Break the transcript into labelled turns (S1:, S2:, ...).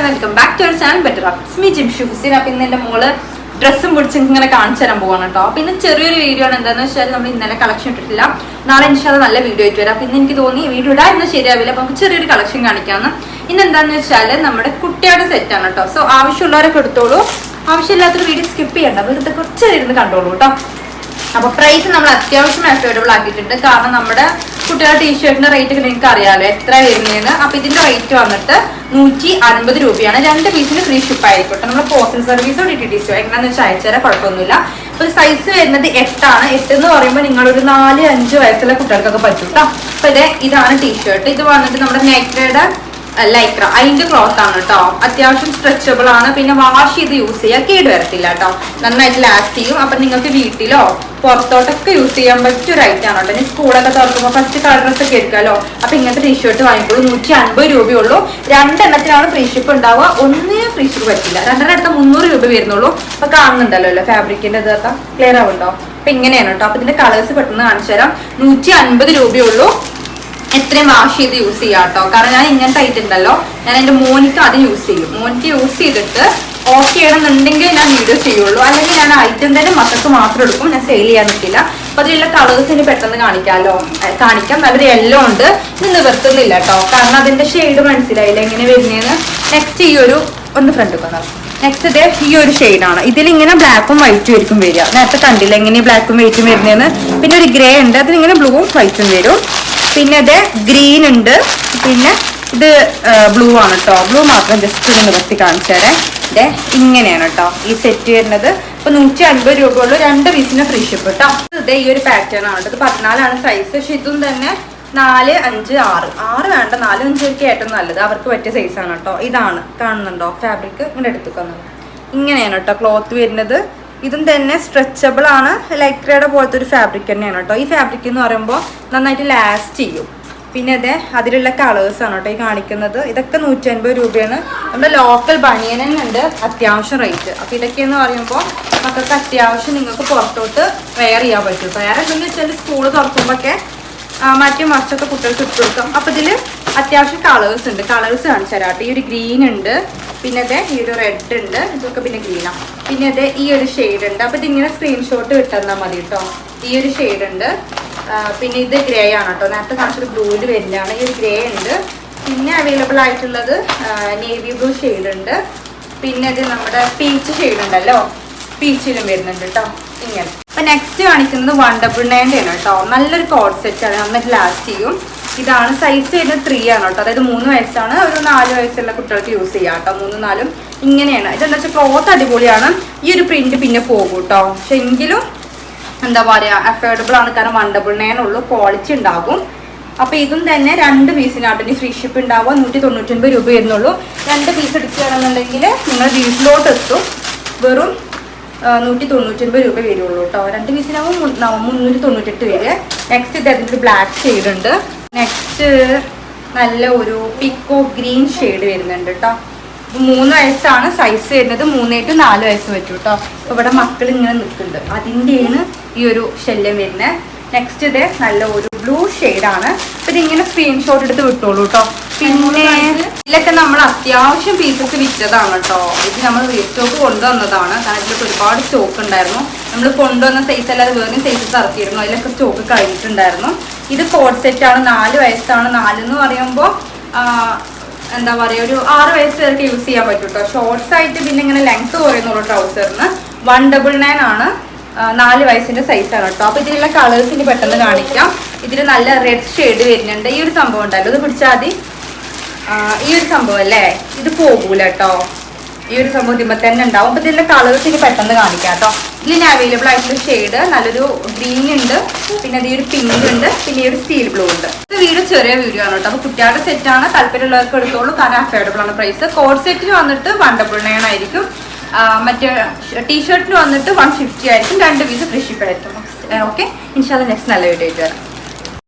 S1: Welcome back to our channel better ups me Jimshu Hussain. അപ്പം ഇന്ന് എൻ്റെ മോള് ഡ്രസ്സും പിടിച്ച് ഇങ്ങനെ കാണിച്ചു തരാൻ പോവാണ് കേട്ടോ. അപ്പം ഇന്ന് ചെറിയൊരു വീഡിയോ ആണ്. എന്താണെന്ന് വെച്ചാൽ നമ്മൾ ഇന്നലെ കളക്ഷൻ ഇട്ടിട്ടില്ല, നാളെ ഇൻഷാല്ല നല്ല വീഡിയോ ആയിട്ട് വരാം. അപ്പം ഇന്ന് എനിക്ക് തോന്നി വീഡിയോ ഇടാൻ ശരിയാവില്ല, അപ്പം നമുക്ക് ചെറിയൊരു കളക്ഷൻ കാണിക്കാമെന്ന്. ഇന്ന് എന്താണെന്ന് വെച്ചാൽ നമ്മുടെ കുട്ടിയുടെ സെറ്റാണ് കേട്ടോ. സോ ആവശ്യമുള്ളവരൊക്കെ എടുത്തോളൂ, ആവശ്യമില്ലാത്തൊരു വീഡിയോ സ്കിപ്പ് ചെയ്യണ്ട, വെറുതെ കുറച്ച് ഇരുന്ന് കണ്ടോളൂ കേട്ടോ. അപ്പൊ പ്രൈസ് നമ്മൾ അത്യാവശ്യം അഫോർഡബിൾ ആക്കിയിട്ടുണ്ട്. കാരണം നമ്മുടെ കുട്ടികളുടെ ടീഷർട്ടിന്റെ റേറ്റ് ഒക്കെ നിങ്ങൾക്ക് അറിയാമല്ലോ എത്ര വരുന്നതെന്ന്. അപ്പൊ ഇതിന്റെ റേറ്റ് വന്നിട്ട് 150 രൂപയാണ്. 2 പീസിന് ഫ്രീ ഷിപ്പ് ആയിരിക്കട്ടെ. നമ്മൾ പോസ്റ്റൽ സർവീസോ DTDCയോ എങ്ങനെയാണെന്ന് വെച്ചാൽ അയച്ചുതരാം, കുഴപ്പമൊന്നുമില്ല. അപ്പൊ സൈസ് വരുന്നത് 8 ആണ്. 8 എന്ന് പറയുമ്പോൾ നിങ്ങളൊരു 4-5 വയസ്സുള്ള കുട്ടികൾക്കൊക്കെ പറ്റും കേട്ടോ. അപ്പൊ ഇതാണ് ടീഷർട്ട്. ഇത് വന്നിട്ട് നമ്മുടെ നൈക്രയുടെ ലൈക്ര അതിന്റെ ക്ലോത്ത് ആണ് കേട്ടോ. അത്യാവശ്യം സ്ട്രെച്ചബിൾ ആണ്. പിന്നെ വാഷ് ചെയ്ത് യൂസ് ചെയ്യാൻ കേട് വരത്തില്ല കേട്ടോ. നന്നായിട്ട് ലാസ്റ്റ് ചെയ്യും. അപ്പൊ നിങ്ങൾക്ക് വീട്ടിലോ പുറത്തോട്ടൊക്കെ യൂസ് ചെയ്യാൻ പറ്റിയ ഒരു ഐറ്റം ആണ് കേട്ടോ. ഇനി സ്കൂളൊക്കെ തുറക്കുമ്പോൾ ഫസ്റ്റ് കളർ ഡ്രസ് ഒക്കെ എടുക്കാമല്ലോ. അപ്പൊ ഇങ്ങനത്തെ ടീഷർട്ട് വാങ്ങിക്കോളൂ. 150 രൂപയുള്ളൂ. 2 എണ്ണത്തിനാണ് ഫ്രീ ഷിപ്പ് ഉണ്ടാവുക. ഒന്നിനും ഫ്രീ ഷിപ്പ് പറ്റില്ല. 2 അടുത്ത 300 രൂപ വരുന്നുള്ളൂ. അപ്പൊ കാണുന്നുണ്ടല്ലോ അല്ലേ ഫാബ്രിക്കിന്റെ ഇതൊക്കെ ക്ലിയർ ആവുന്നുണ്ടോ? അപ്പൊ ഇങ്ങനെയാണ് കേട്ടോ. അപ്പൊ ഇതിന്റെ കളേഴ്സ് പെട്ടെന്ന് കാണിച്ചു തരാം. 150 രൂപയുള്ളൂ. എത്രയും വാഷ് ചെയ്ത് യൂസ് ചെയ്യാം കേട്ടോ. കാരണം ഞാൻ ഇങ്ങനത്തെ ഐറ്റം ഉണ്ടല്ലോ, ഞാൻ എൻ്റെ മോനിക്ക് അത് യൂസ് ചെയ്യും. മോനിക്ക് യൂസ് ചെയ്തിട്ട് ഓഫ് ചെയ്യണമെന്നുണ്ടെങ്കിൽ ഞാൻ വീഡിയോ ചെയ്യുള്ളൂ. അല്ലെങ്കിൽ ഞാൻ ഐറ്റം തന്നെ മക്കൾക്ക് മാത്രം എടുക്കും, ഞാൻ സെയിൽ ചെയ്യാൻ നിൽക്കില്ല. അപ്പൊ അതിലുള്ള കളേഴ്സ് ഇനി പെട്ടെന്ന് കാണിക്കാം. നല്ലൊരു യെല്ലോ ഉണ്ട്. ഇത് നിവർത്തുന്നില്ല കേട്ടോ, കാരണം അതിന്റെ ഷെയ്ഡ് മനസ്സിലായില്ല എങ്ങനെ വരുന്നതെന്ന്. നെക്സ്റ്റ് ഈ ഒരു ഫ്രണ്ട് കളർ. നെക്സ്റ്റ് ഇത് ഈ ഒരു ഷെയ്ഡാണ്. ഇതിൽ ഇങ്ങനെ ബ്ലാക്കും വൈറ്റും ആയിരിക്കും വരിക. നേരത്തെ കണ്ടില്ല എങ്ങനെ ബ്ലാക്കും വൈറ്റും വരുന്നതെന്ന്. പിന്നെ ഒരു ഗ്രേ ഉണ്ട്, അതിലിങ്ങനെ ബ്ലൂവും വൈറ്റും വരും. പിന്നെ ഇത് ഗ്രീൻ ഉണ്ട്. പിന്നെ ഇത് ബ്ലൂ ആണ് കേട്ടോ. ബ്ലൂ മാത്രം ജസ്റ്റ് നിർത്തി കാണിച്ചാലേ. ഇതേ ഇങ്ങനെയാണ് കേട്ടോ ഈ സെറ്റ് വരുന്നത്. ഇപ്പൊ 150 രൂപയുള്ളൂ. 2 പീസിന് ഫ്രീ ഷിപ്പ് കേട്ടോ. ഇതേ ഈ ഒരു പാറ്റേൺ ആണ്. ഇത് 14 സൈസ്. പക്ഷെ ഇതും തന്നെ 4, 5, 6 വേണ്ട, 4, 5 ഒക്കെ ഏറ്റവും നല്ലത്. അവർക്ക് പറ്റിയ സൈസാണ് കേട്ടോ. ഇതാണ് കാണുന്നുണ്ടോ ഫാബ്രിക്? ഇങ്ങനെ എടുത്തുക്കുന്നത് ഇങ്ങനെയാണ് കേട്ടോ ക്ലോത്ത് വരുന്നത്. ഇതും തന്നെ സ്ട്രെച്ചബിൾ ആണ്. ലൈക്രയുടെ പോലത്തെ ഒരു ഫാബ്രിക് തന്നെയാണ് കേട്ടോ. ഈ ഫാബ്രിക് എന്ന് പറയുമ്പോൾ നന്നായിട്ട് ലാസ്റ്റ് ചെയ്യും. പിന്നെ അതെ അതിലുള്ള കളേഴ്സ് ആണ് കേട്ടോ ഈ കാണിക്കുന്നത്. ഇതൊക്കെ 150 രൂപയാണ്. നമ്മുടെ ലോക്കൽ ബനിയനുണ്ട് അത്യാവശ്യം റേറ്റ്. അപ്പോൾ ഇതൊക്കെയെന്ന് പറയുമ്പോൾ മക്കൾക്ക് അത്യാവശ്യം നിങ്ങൾക്ക് പുറത്തോട്ട് വെയർ ചെയ്യാൻ പറ്റും. വേറെ എന്തെന്ന് വെച്ചാൽ സ്കൂൾ തുറക്കുമ്പോഴൊക്കെ മറ്റും മറിച്ചൊക്കെ കുട്ടികൾക്ക് ഇട്ട് കൊടുക്കാം. അപ്പോൾ ഇതിൽ അത്യാവശ്യം കളേഴ്സ് ഉണ്ട്. കളേഴ്സ് കാണിച്ചു തരാം കേട്ടോ. ഈ ഒരു ഗ്രീൻ ഉണ്ട്, പിന്നെ അതെ ഈ ഒരു റെഡ് ഉണ്ട്, ഇതൊക്കെ പിന്നെ ഗ്രീനാണ്. പിന്നെ അതെ ഈ ഒരു ഷെയ്ഡ് ഉണ്ട്. അപ്പോൾ ഇതിങ്ങനെ സ്ക്രീൻഷോട്ട് വിട്ടെന്നാൽ മതി കേട്ടോ. ഈ ഒരു ഷെയ്ഡ് ഉണ്ട്. പിന്നെ ഇത് ഗ്രേ ആണ് കേട്ടോ. നേരത്തെ കാണിച്ചൊരു ബ്ലൂവിൽ വരുന്നതാണ്. ഈ ഒരു ഗ്രേ ഉണ്ട്. പിന്നെ അവൈലബിൾ ആയിട്ടുള്ളത് നേവി ബ്ലൂ ഷെയ്ഡ് ഉണ്ട്. പിന്നെ ഇത് നമ്മുടെ പീച്ച് ഷെയ്ഡ് ഉണ്ടല്ലോ, പീച്ചിലും വരുന്നുണ്ട് കേട്ടോ ഇങ്ങനെ. അപ്പൊ നെക്സ്റ്റ് കാണിക്കുന്നത് 199 ആണ് കേട്ടോ. നല്ലൊരു കോഡ് സെറ്റ് ആണ്, നന്നായിട്ട് ലാസ്റ്റ് ചെയ്യും. ഇതാണ് സൈസ് വരുന്നത് 3 ആണ് കേട്ടോ. അതായത് 3 വയസ്സാണ്. ഒരു 4 വയസ്സുള്ള കുട്ടികൾക്ക് യൂസ് ചെയ്യാം കേട്ടോ. 3, 4 ഇങ്ങനെയാണ്. ഇതെന്താ വെച്ചാൽ ക്ലോത്ത് അടിപൊളിയാണ്. ഈ ഒരു പ്രിന്റ് പിന്നെ പോകും കേട്ടോ. പക്ഷെ എങ്കിലും എന്താ പറയുക അഫോർഡബിൾ ആണ്. കാരണം 199 ഉള്ളൂ, ക്വാളിറ്റി ഉണ്ടാകും. അപ്പോൾ ഇതും തന്നെ 2 പീസിനാട്ടോ ഇനി ഫ്രീ ഷിപ്പ് ഉണ്ടാവുക. 199 രൂപ വരുന്നുള്ളൂ. 2 പീസ് എടുക്കുകയാണെന്നുണ്ടെങ്കിൽ നിങ്ങൾ വീട്ടിലോട്ട് എത്തും. വെറും 199 രൂപ വരുള്ളൂ കേട്ടോ. 2 പീസിനാകുമ്പോൾ 398 വരെ. നെക്സ്റ്റ് ഇത് അതിൻ്റെ ബ്ലാക്ക് ഷെയ്ഡ് ഉണ്ട്. നെക്സ്റ്റ് നല്ല ഒരു പിക്കോ ഗ്രീൻ ഷെയ്ഡ് വരുന്നുണ്ട് കേട്ടോ. 3 വയസ്സാണ് സൈസ് വരുന്നത്. 3 to 4 വയസ്സ് പറ്റും കേട്ടോ. അപ്പോൾ ഇവിടെ മക്കൾ ഇങ്ങനെ നിൽക്കുന്നുണ്ട്, അതിൻ്റെയാണ് ഈ ഒരു ശല്യം വരുന്നത്. നെക്സ്റ്റ് ഇത് നല്ല ഒരു ബ്ലൂ ഷെയ്ഡാണ്. അപ്പോൾ ഇതിങ്ങനെ സ്ക്രീൻഷോട്ട് എടുത്ത് വിട്ടോളൂ കേട്ടോ. പിന്നെ ഇതിലൊക്കെ നമ്മൾ അത്യാവശ്യം പീസസ് വിറ്റതാണ് കേട്ടോ. ഇത് നമ്മൾ സ്റ്റോക്ക് കൊണ്ടുവന്നതാണ്. കാരണം ഇതിലൊക്കെ ഒരുപാട് സ്റ്റോക്ക് ഉണ്ടായിരുന്നു. നമ്മൾ കൊണ്ടുവന്ന സൈസ് അല്ലാതെ വേറെ സൈസസ് ഇറക്കിയിരുന്നു. അതിലൊക്കെ സ്റ്റോക്ക് കഴിഞ്ഞിട്ടുണ്ടായിരുന്നു. ഇത് കോഡ് സെറ്റാണ്. 4 വയസ്സാണ്. 4 എന്ന് പറയുമ്പോൾ എന്താ പറയുക ഒരു 6 വയസ്സ് വരെ യൂസ് ചെയ്യാൻ പറ്റും കേട്ടോ. ഷോർട്ട്സ് ആയിട്ട് പിന്നെ ഇങ്ങനെ ലെങ്ത് കുറയുന്നുള്ളൂ ട്രൗസറിന്. 199 ആണ്. 4 വയസ്സിന്റെ സൈസാണ് കേട്ടോ. അപ്പോൾ ഇതിലുള്ള കളേഴ്സ് ഇനി പെട്ടെന്ന് കാണിക്കാം. ഇതിൽ നല്ല റെഡ് ഷെയ്ഡ് വരുന്നുണ്ട്. ഈ ഒരു സംഭവം ഉണ്ടല്ലോ, ഇത് പിടിച്ചാൽ മതി. ഈ ഒരു സംഭവം അല്ലേ, ഇത് പോകൂല കേട്ടോ. ഈ ഒരു സംഭവം ഇതിമ്പോൾ തന്നെ ഉണ്ടാവും. അപ്പോൾ ഇതിലുള്ള കളേഴ്സ് ഇനി പെട്ടെന്ന് കാണിക്കാം കേട്ടോ. ഇതിന് അവൈലബിൾ ആയിട്ടുള്ള ഷെയ്ഡ് നല്ലൊരു ഗ്രീൻ ഉണ്ട്, പിന്നെ ഈ ഒരു പിങ്ക് ഉണ്ട്, പിന്നെ ഈ ഒരു സ്റ്റീൽ ബ്ലൂ ഉണ്ട്. ഇത് വീഡിയോ ചെറിയ വീഡിയോ ആണ് കേട്ടോ. അപ്പോൾ കുട്ടികളുടെ സെറ്റാണ്, താല്പര്യമുള്ളവർക്ക് എടുത്തോളൂ. കാരണം അഫോർഡബിൾ ആണ് പ്രൈസ്. കോഡ് സെറ്റിന് വന്നിട്ട് 199 ആയിരിക്കും. മറ്റേ ടീഷർട്ടിന് വന്നിട്ട് 150 ആയിരിക്കും. 2 പീസ് ഫ്രീ ഷിപ്പ് ആയിരിക്കും. ഓക്കെ, ഇൻഷാല്ലാ നെക്സ്റ്റ് നല്ല വീഡിയോ ആയിട്ട് വരാം.